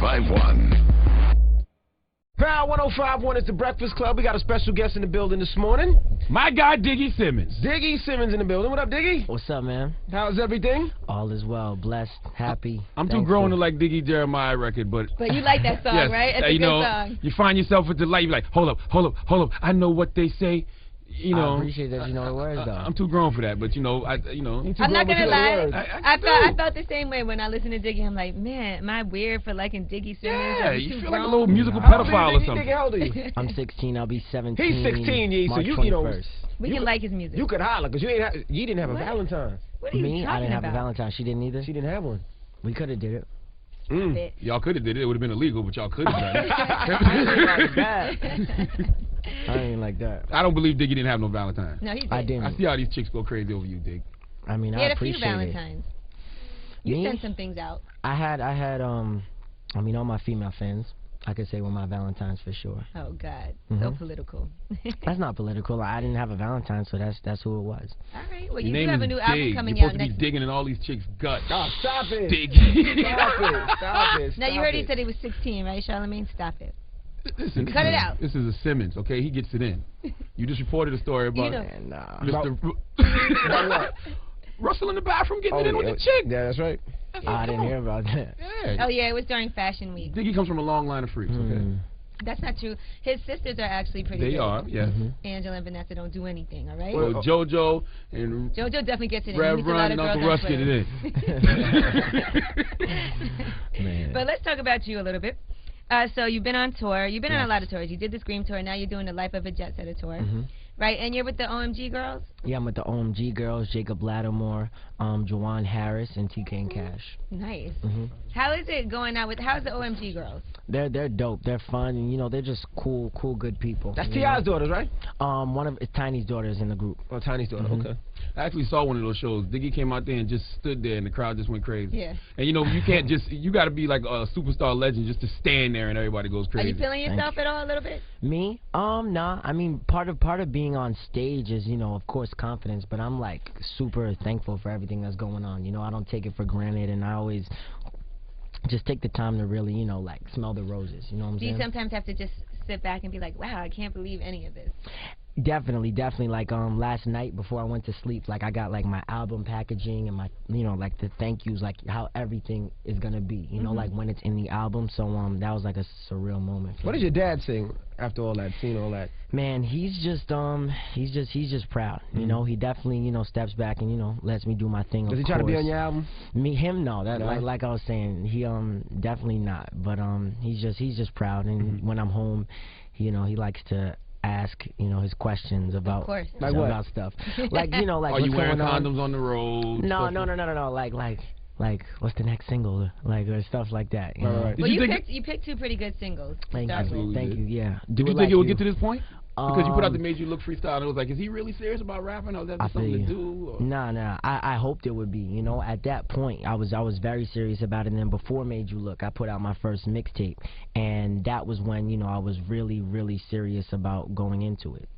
1051. Power 1051 is the Breakfast Club. We got a special guest in the building this morning. My guy, Diggy Simmons. Diggy Simmons in the building. What up, Diggy? What's up, man? How's everything? All is well. Blessed, happy. I'm too grown to like Diggy Jeremiah record, but you like that song, yes, right? It's a you good know, song. You find yourself with the light. You're like, hold up. I know what they say. You know, I appreciate that you know the words, though. I'm too grown for that, but you know, I'm not gonna lie. I felt the same way when I listened to Diggy. I'm like, man, am I weird for liking Diggy Simmons? Yeah, you feel like a little musical pedophile or something. Diggy, how old are you? I'm 16. I'll be 17. He's 16, yeah. So March 21st. We can like his music. You could holler because you didn't have a Valentine. What are you Me? I didn't have about? a Valentine. She didn't either. She didn't have one. We could have did it. Y'all could have did it. It would have been illegal, but y'all could have done it. I ain't like that. I don't believe Diggy didn't have no Valentine. No, he did. I didn't. I see how these chicks go crazy over you, Dig. I mean, He I had a appreciate few Valentines. it. You Me? sent some things out. I had, I mean, all my female fans, I could say were my Valentines for sure. Oh God, so political. That's not political. I didn't have a Valentine, so that's who it was. All right. Well, you Your do name have a is new Dig. album coming You're out supposed to next. be digging in all these chicks' guts. Oh, stop it. Diggy. Stop it. Now you heard he said he was 16, right, Charlamagne? Stop it. Listen, Cut it out. This is a Simmons, okay? He gets it in. You just reported a story about Mr. About what? Russell in the bathroom getting it in with the chick. Yeah, that's right. I didn't hear about that. Yeah. Oh yeah, it was during Fashion Week. Diggy comes from a long line of freaks, okay? That's not true. His sisters are actually pretty good. They are, yes. Angela and Vanessa don't do anything, all right? Well, JoJo and JoJo definitely gets it in. Rev Run and Uncle Russ get it in. Man. But let's talk about you a little bit. So you've been on tour. You've been on a lot of tours. You did the Scream tour. Now you're doing the Life of a Jet Setter tour. Right? And you're with the OMG Girls? Yeah, I'm with the OMG Girls, Jacob Lattimore, Jawan Harris, and TK and Cash. Nice. How is it going out with, how's the OMG Girls? They're dope. They're fun, and you know they're just cool, good people. That's T.I.'s daughters, right? One of Tiny's daughters in the group. Oh, Tiny's daughter. Okay. I actually saw one of those shows. Diggy came out there and just stood there, and the crowd just went crazy. Yeah. And you know, you can't just, you got to be like a superstar legend just to stand there and everybody goes crazy. Are you feeling yourself at all a little bit? Me? Nah. I mean, part of being on stage is, you know, of course, confidence. But I'm like super thankful for everything that's going on. You know, I don't take it for granted, and I always just take the time to really, you know, like smell the roses. You know what I'm saying? Do you sometimes have to just sit back and be like, wow, I can't believe any of this? Definitely. Like last night before I went to sleep, like I got like my album packaging and my, you know, like the thank yous, like how everything is gonna be, you know, like when it's in the album. So that was like a surreal moment. What does your dad say after all that, seeing all that? Man, he's just proud. You know, he definitely, you know, steps back and, you know, lets me do my thing. Does he try to be on your album? Him, no. That No? like I was saying, he definitely not. But he's just proud. And when I'm home, you know, he likes to ask, you know, his questions about about stuff. Like, you know, like are you wearing condoms condoms on the road? No. Like what's the next single? Like or stuff like that. You know? Right. Well, you picked two pretty good singles. Thank you. Yeah. Did you think it would get to this point? Because you put out the Made You Look freestyle, and it was like, is he really serious about rapping, or is that just something to do? Or? Nah. I hoped it would be. You know, at that point, I was very serious about it. And then before Made You Look, I put out my first mixtape, and that was when, you know, I was really, really serious about going into it.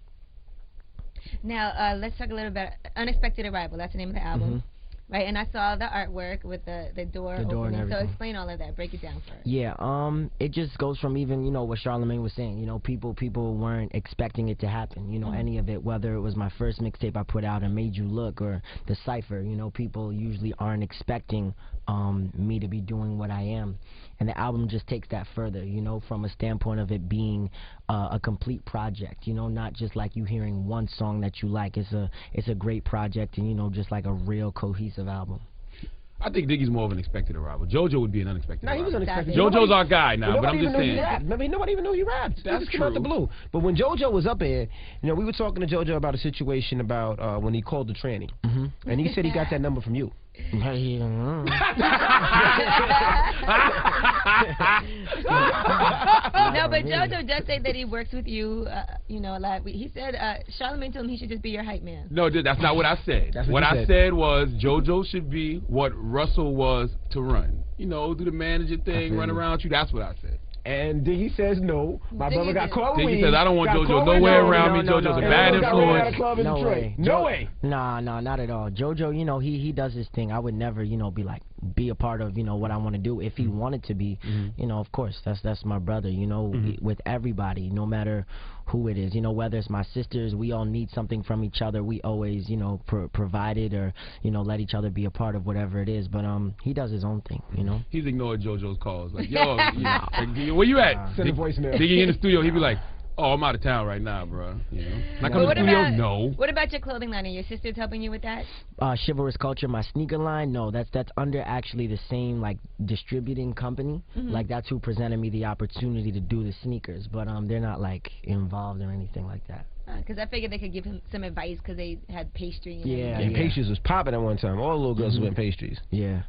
Now, let's talk a little bit. Unexpected Arrival. That's the name of the album. Right, and I saw the artwork with the door opening. So explain all of that. Break it down for us. Yeah, it just goes from even, you know, what Charlamagne was saying. You know, people weren't expecting it to happen. You know, any of it, whether it was my first mixtape I put out and Made You Look, or the Cypher. You know, people usually aren't expecting me to be doing what I am. And the album just takes that further, you know, from a standpoint of it being a complete project, you know, not just like you hearing one song that you like. It's a great project, and, you know, just like a real cohesive album. I think Diggy's more of an expected arrival. JoJo would be an unexpected arrival. He was unexpected. JoJo's our guy now, but I'm just saying. Maybe nobody even knew he rapped. That's just came out the blue. But when JoJo was up here, you know, we were talking to JoJo about a situation about when he called the tranny. And he said he got that number from you. No, but JoJo does say that he works with you, you know, a lot. He said Charlamagne told him he should just be your hype man. No, that's not what I said. What I said was JoJo should be what Russell was to Run. You know, do the manager thing, run around you. That's what I said. And Diggy says no. My brother got caught with Diggy says I don't want JoJo nowhere around me. JoJo's a bad influence. No way. No way. Nah, not at all. JoJo, you know, he does his thing. I would never, you know, be like be a part of, you know, what I want to do. If he wanted to be, you know, of course, that's my brother, you know, with everybody, no matter who it is, you know, whether it's my sisters, we all need something from each other. We always, you know, provide it, or, you know, let each other be a part of whatever it is. But he does his own thing, you know. He's ignored JoJo's calls. Like, yo, like, where you at? Send a voicemail. Diggy in the studio, he'd be like, oh, I'm out of town right now, bro. You know, not coming to the studio. No. What about your clothing line? Are your sisters helping you with that? Chivalrous Culture, my sneaker line. No, that's under actually the same like distributing company. Like that's who presented me the opportunity to do the sneakers, but they're not like involved or anything like that. Because I figured they could give him some advice because they had pastry. And yeah, pastries was popping at one time. All the little girls went pastries. Yeah.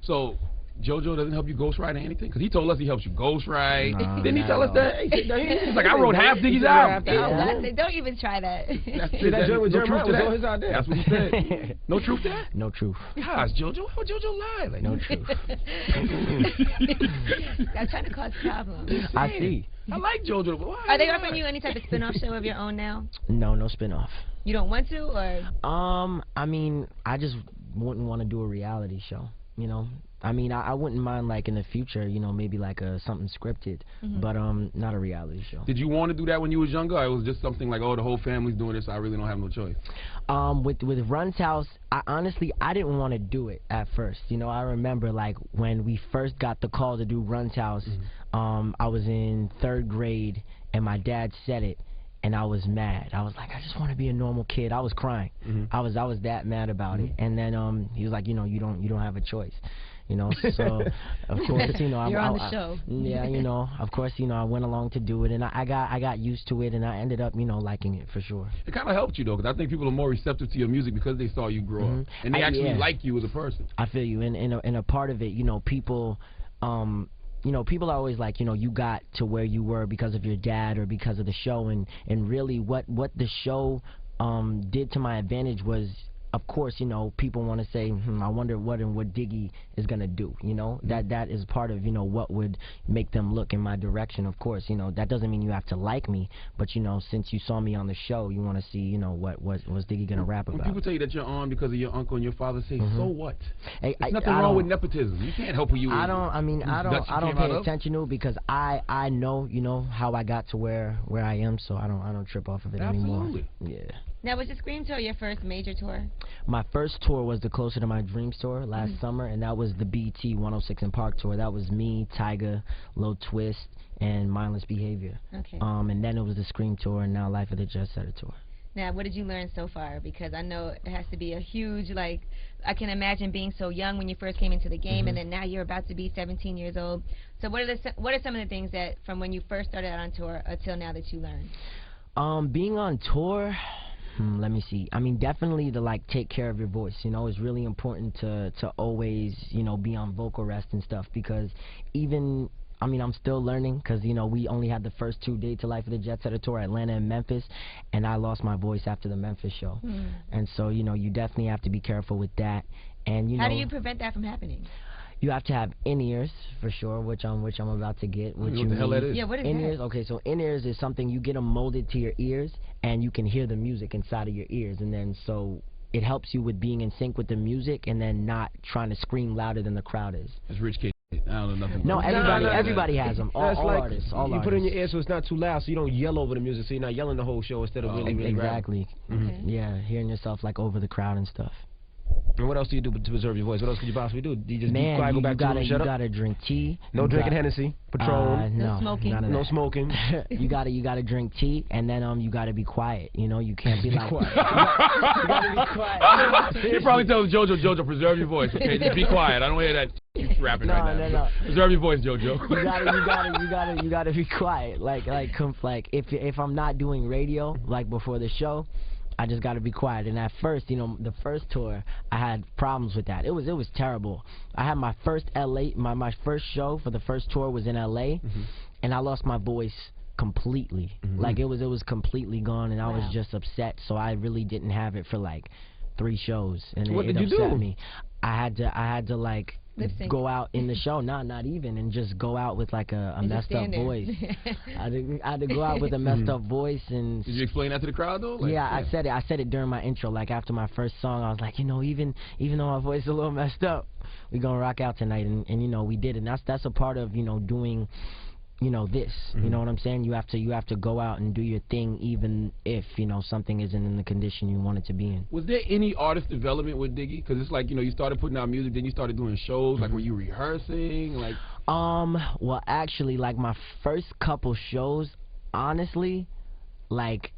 So JoJo doesn't help you ghostwrite or anything? Because he told us he helps you ghostwrite. No, Didn't he tell us that? He's like, I wrote half Diggy's album. Don't even try that. That joint with Jeremiah was all his idea. That's what he said. No truth to that? No truth. Gosh, JoJo, how would JoJo lie? Like, no truth. I'm trying to cause problems. I see. I like JoJo. But why are they offering you any type of spin-off show of your own now? No spin-off. You don't want to, or? I mean, I just wouldn't want to do a reality show, you know. I mean, I wouldn't mind, like, in the future, you know, maybe like something scripted, but not a reality show. Did you want to do that when you was younger, or it was just something like, oh, the whole family's doing this, so I really don't have no choice? With Run's House, I didn't want to do it at first. You know, I remember, like, when we first got the call to do Run's House, I was in 3rd grade, and my dad said it. And I was mad. I was like, I just want to be a normal kid. I was crying. I was that mad about it. And then he was like, you know, you don't have a choice. You know, so of course, you know, you're on the show. Yeah, you know, of course, you know, I went along to do it, and I got used to it, and I ended up, you know, liking it for sure. It kind of helped you though, because I think people are more receptive to your music because they saw you grow up, and they actually like you as a person. I feel you, and a part of it, you know, people. You know, people are always like, you know, you got to where you were because of your dad or because of the show, and really what the show did to my advantage was, of course, you know, people want to say, I wonder what Diggy is going to do, you know. That is part of, you know, what would make them look in my direction, of course. You know, that doesn't mean you have to like me, but, you know, since you saw me on the show, you want to see, you know, what was Diggy going to rap about. When people tell you that you're on because of your uncle and your father, say, so what? There's nothing wrong with nepotism. You can't help who you I don't pay attention to, because I know, you know, how I got to where I am, so I don't trip off of it anymore. Yeah. Now, was the Scream tour your first major tour? My first tour was the Closer to My Dreams tour last summer, and that was the BT 106 in Park tour. That was me, Tyga, Lil Twist, and Mindless Behavior. Okay. And then it was the Scream tour, and now Life of the Jet Setter tour. Now, what did you learn so far? Because I know it has to be a huge, like, I can imagine being so young when you first came into the game, and then now you're about to be 17 years old. So what are some of the things that, from when you first started out on tour until now, that you learned? Being on tour... let me see. I mean, definitely to, like, take care of your voice, you know. It's really important to always, you know, be on vocal rest and stuff, because even, I mean, I'm still learning, because, you know, we only had the first 2 days to Life of the Jet Setter tour, Atlanta and Memphis, and I lost my voice after the Memphis show. And so, you know, you definitely have to be careful with that. And, you know, how do you prevent that from happening? You have to have in-ears, for sure, which I'm about to get. What the hell that is? Yeah, what is in-ears? that? Okay, so in-ears is something you get them molded to your ears, and you can hear the music inside of your ears, and then so it helps you with being in sync with the music, and then not trying to scream louder than the crowd is. That's rich kid. I don't know nothing. No, everybody has them. All like, artists. You put it in your ear so it's not too loud, so you don't yell over the music, so you're not yelling the whole show instead of really exactly. Yeah, hearing yourself like over the crowd and stuff. And what else do you do to preserve your voice? What else could you possibly do? Do you just be quiet, go back to the room, shut up? You gotta drink tea. No drinking Hennessy, Patron. No smoking. No smoking. You gotta drink tea, and then you gotta be quiet. You know, you can't be like. Quiet. You gotta be quiet. He probably tells JoJo, preserve your voice. Okay, just be quiet. I don't hear that rapping right now. No. Preserve your voice, JoJo. You gotta be quiet. Like if I'm not doing radio, like before the show, I just got to be quiet. And at first, you know, the first tour, I had problems with that. It was terrible. I had my first my first show for the first tour was in LA, and I lost my voice completely. Like it was completely gone, and I was just upset. So I really didn't have it for like 3 shows, and what it did you upset do? me. I had to like go out in the show, not even, and just go out with like a messed up voice. I had to go out with a messed up voice. And did you explain that to the crowd though? Like, yeah, I said it during my intro. Like after my first song, I was like, even though my voice is a little messed up, we gonna rock out tonight, and we did, and that's a part of doing this. You know what I'm saying? You have to go out and do your thing, even if something isn't in the condition you want it to be in. Was there any artist development with Diggy? Because it's like you started putting out music, then you started doing shows. Like, were you rehearsing? Like, well, actually, like my first couple shows, honestly, like,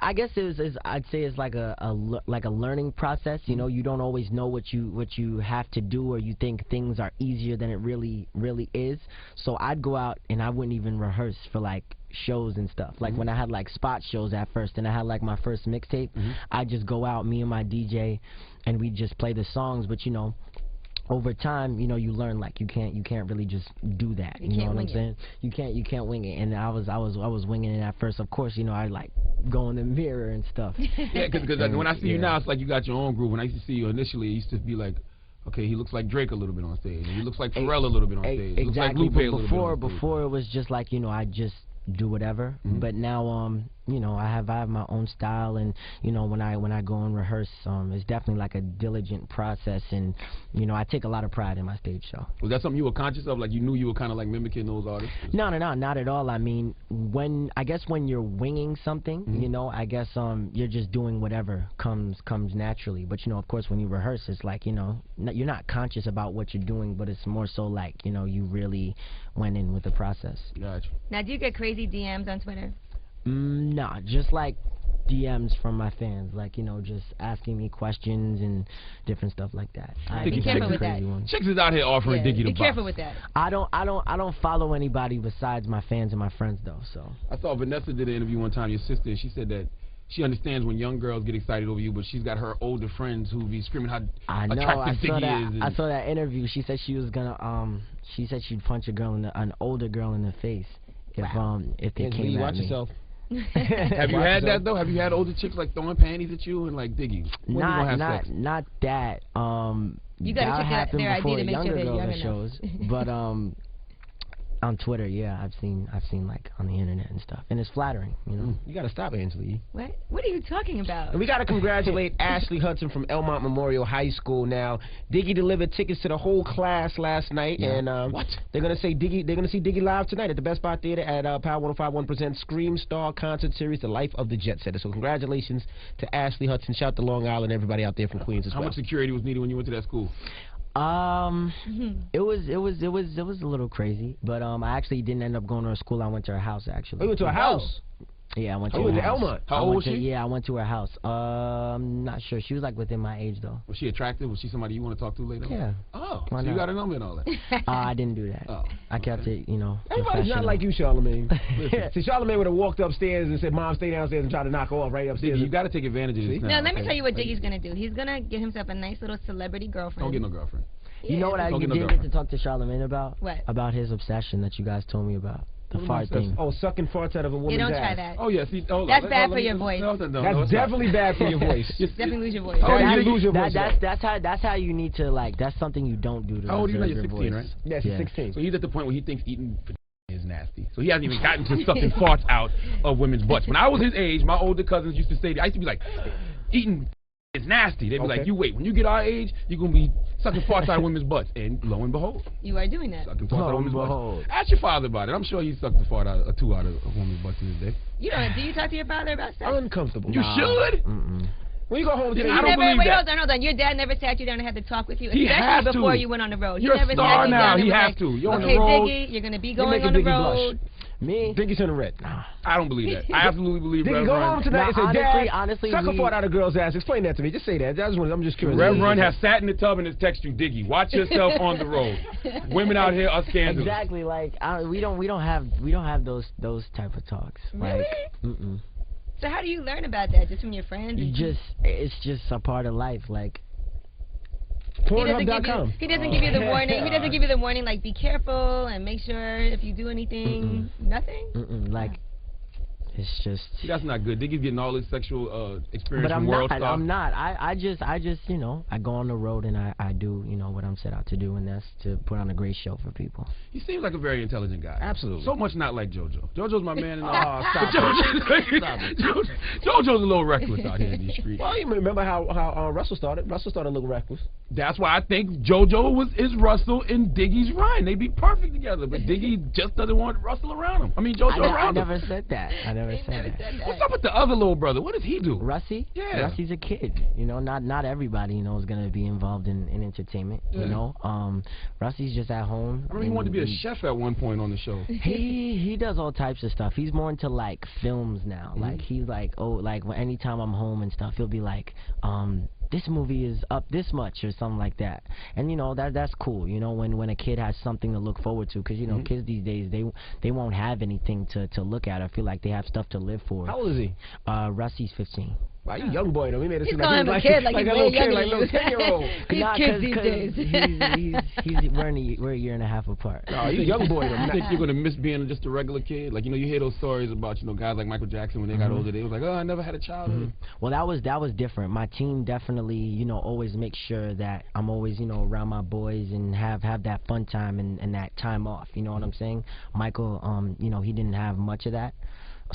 I'd say it's like a learning process. You don't always know what you have to do, or you think things are easier than it really is. So I'd go out and I wouldn't even rehearse for like shows and stuff. Like when I had like spot shows at first, and I had like my first mixtape, I'd just go out, me and my DJ, and we'd just play the songs. But over time, you learn, like you can't really just do that. You know what I'm saying? You can't wing it. And I was winging it at first. Of course, I like go in the mirror and stuff. Yeah, because when I see you now, it's like you got your own groove. When I used to see you initially, it used to be like, okay, he looks like Drake a little bit on stage, and he looks like Pharrell a little bit on stage. Exactly. Looks like Lupe a little bit on stage. Before it was just like I just do whatever. But now I have my own style, and when I go and rehearse, it's definitely like a diligent process, and I take a lot of pride in my stage show. Was that something you were conscious of? Like you knew you were kind of like mimicking those artists? No, not at all. I mean, when you're winging something, I guess you're just doing whatever comes naturally. But of course, when you rehearse, it's like you're not conscious about what you're doing, but it's more so like you really went in with the process. Gotcha. Now, do you get crazy DMs on Twitter? Nah, just like DMs from my fans, like just asking me questions and different stuff like that. Be careful with that. Chicks is out here offering Diggy the box. Be careful with that. I don't follow anybody besides my fans and my friends though. So I saw Vanessa did an interview one time, your sister, and she said that she understands when young girls get excited over you, but she's got her older friends who be screaming how attractive Diggy is. I saw that interview. She said she was gonna she said she'd punch an older girl in the face if they came at me. Yourself. Have you had that though? Have you had older chicks like throwing panties at you and like Diggy? Not that. You gotta check their ID to make sure they're young enough. Shows, but on Twitter, yeah, I've seen like on the internet and stuff, and it's flattering, You gotta stop, Angela. What are you talking about? And we gotta congratulate Ashley Hudson from Elmont Memorial High School. Now, Diggy delivered tickets to the whole class last night, and they're gonna see Diggy live tonight at the Best Buy Theater at Power 105.1 presents Scream Star Concert Series: The Life of the Jet Setter. So congratulations to Ashley Hudson. Shout to Long Island, everybody out there from Queens as well. How much security was needed when you went to that school? It was a little crazy, but I actually didn't end up going to her school. I went to her house actually. Oh, you went to her house? Yeah, I went to her house. Elmont. How old was she? Yeah, I went to her house. I'm not sure. She was like within my age though. Was she attractive? Was she somebody you want to talk to later? Yeah. Oh, so you got a number and all that? I didn't do that. Oh, I kept it, Everybody's not like you, Charlamagne. See, Charlamagne would have walked upstairs and said, "Mom, stay downstairs," and tried to knock her off right upstairs. You got to take advantage of this. No, let me tell you what Diggy's gonna do. He's gonna get himself a nice little celebrity girlfriend. Don't get no girlfriend. You know what I did get to talk to Charlamagne about? What? About his obsession that you guys told me about. The fart thing. Oh, sucking farts out of a woman's ass. Don't try that. Oh, yeah. See, that's bad for your voice. That's definitely bad for your voice. Definitely lose your voice. Oh, you lose your voice. That's how you need to, like, that's something you don't do to How old are you now? You're 16, voice. Right? Yes, yeah. 16. So he's at the point where he thinks eating is nasty. So he hasn't even gotten to sucking farts out of women's butts. When I was his age, my older cousins used to say, I used to be like, eating is nasty. They'd be like, you wait, when you get our age, you're going to be sucking farts out of women's butts. And lo and behold. You are doing that. Sucking farts out of women's butts. Ask your father about it. I'm sure he sucked a fart out, or two out of a woman's butts in his day. You don't. Do you talk to your father about sex? Uncomfortable. You should. When you go home today, I don't believe that. Hold on. Your dad never sat you down and had to talk with you, he especially before you went on the road. You're he never a star sat you now. down He has like, to. You're on the okay, road. Diggy, you're going to be going on the road. Me? Diggy's in the red. I don't believe that. I absolutely believe Diggy, go home tonight and say, Dad, honestly, suck a fart out of a girl's ass. Explain that to me. Just say that. I'm just curious. Rev Run has sat in the tub and has texted you, Diggy, watch yourself on the road. Women out here are scandalous. Exactly. Like we don't have those type of talks. Really? Like, So how do you learn about that? Just from your friends? It's just a part of life. Like. Pornhub.com. He doesn't give you the warning. He doesn't give you the warning like be careful and make sure if you do anything. Nothing. Like It's just. See, that's not good. Diggy's getting all his sexual experience But from I'm World not. Star. I'm not. I just, you know, I go on the road and I do, you know, what I'm set out to do, and that's to put on a great show for people. He seems like a very intelligent guy. Absolutely. So much not like JoJo. JoJo's my man. Stop it. JoJo's a little reckless out here in these streets. Well, you remember how Russell started. Russell started a little reckless. That's why I think JoJo is Russell and Diggy's Ryan. They'd be perfect together, but Diggy just doesn't want Russell around him. I mean, JoJo around I him. never said that. I never said that. What's up with the other little brother? What does he do? Russie? Yeah. Russie's a kid. You know, not everybody, you know, is going to be involved in entertainment, you know. Russie's just at home. I remember he wanted to be a chef at one point on the show. He does all types of stuff. He's more into, like, films now. Like, he's like, anytime I'm home and stuff, he'll be like, this movie is up this much or something like that. And, you know, that's cool, you know, when a kid has something to look forward to. Because, you know, kids these days, they won't have anything to look at. I feel like they have stuff to live for. How old is he? Russie's 15. Wow, you young boy though. We made it seem calling like him a kid, like a he's little way kid, younger like a than little you. 10-year-old. These kids these days. We're a year and a half apart. No, you young boy though. I think you're gonna miss being just a regular kid. Like, you know, you hear those stories about, you know, guys like Michael Jackson when they got older. They was like, oh, I never had a childhood. Well, that was different. My team definitely, you know, always makes sure that I'm always, you know, around my boys and have that fun time and that time off. You know what I'm saying? Michael, you know, he didn't have much of that.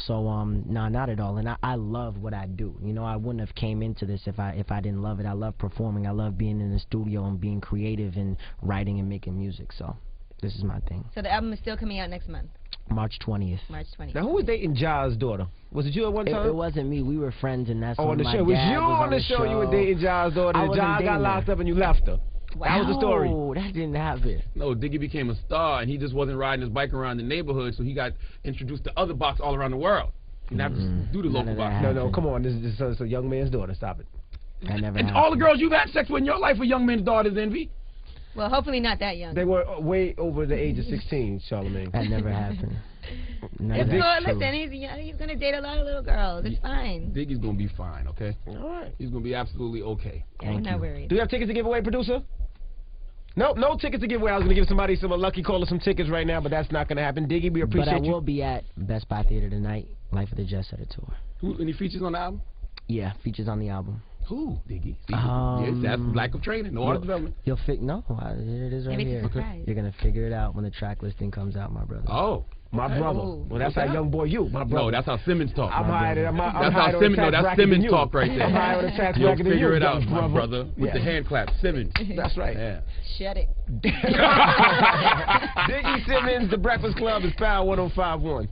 So no, not at all. And I love what I do. You know, I wouldn't have came into this if I didn't love it. I love performing. I love being in the studio and being creative and writing and making music. So this is my thing. So the album is still coming out next month. March 20th. March 20th. Now, who was dating Ja's daughter? Was it you at one time? It wasn't me. We were friends, and that's on when the my show. Was dad you on the show? You were dating Ja's daughter. I And wasn't Ja got dating locked her. up and you left her. Wow. That was the story. No, that didn't happen. No, Diggy became a star, and he just wasn't riding his bike around the neighborhood, so he got introduced to other box all around the world. He didn't have to do the None local of that box. No, happened. come on. This is a young man's daughter. Stop it. That never And happened. all the girls you've had sex with in your life are young men's daughters, Envy. Well, hopefully not that young. They were way over the age of 16, Charlamagne. That never happened. None of It's that's cool. true. Listen, he's young. He's gonna date a lot of little girls. It's fine. Diggy's gonna be fine, okay? All right. He's gonna be absolutely okay. I'm Thank not you. worried. Do you have tickets to give away, producer? No tickets to give away. I was going to give somebody a lucky caller some tickets right now, but that's not going to happen. Diggy, we But I appreciate you. will be at Best Buy Theater tonight, Life of the Jet Setter Tour. Any features on the album? Yeah, features on the album. Who? Diggy. Um, Yes, that's lack of training, no artist development. You'll no, here it is right Maybe it's a here. surprise. You're gonna figure it out when the track listing comes out, my brother. Oh. My brother. Ooh. Well, that's Okay. how young boy you, my brother. No, that's how Simmons talk. I'm higher than That's higher how on the Simmons. No, tax that's bracket than Simmons you. talk right there. I'm higher on the tax You'll bracket than figure you, it out, young my brother. With Yeah. the hand clap, Simmons. That's right. Yeah. Shut it. Diggy Simmons, The Breakfast Club is Power 105.1.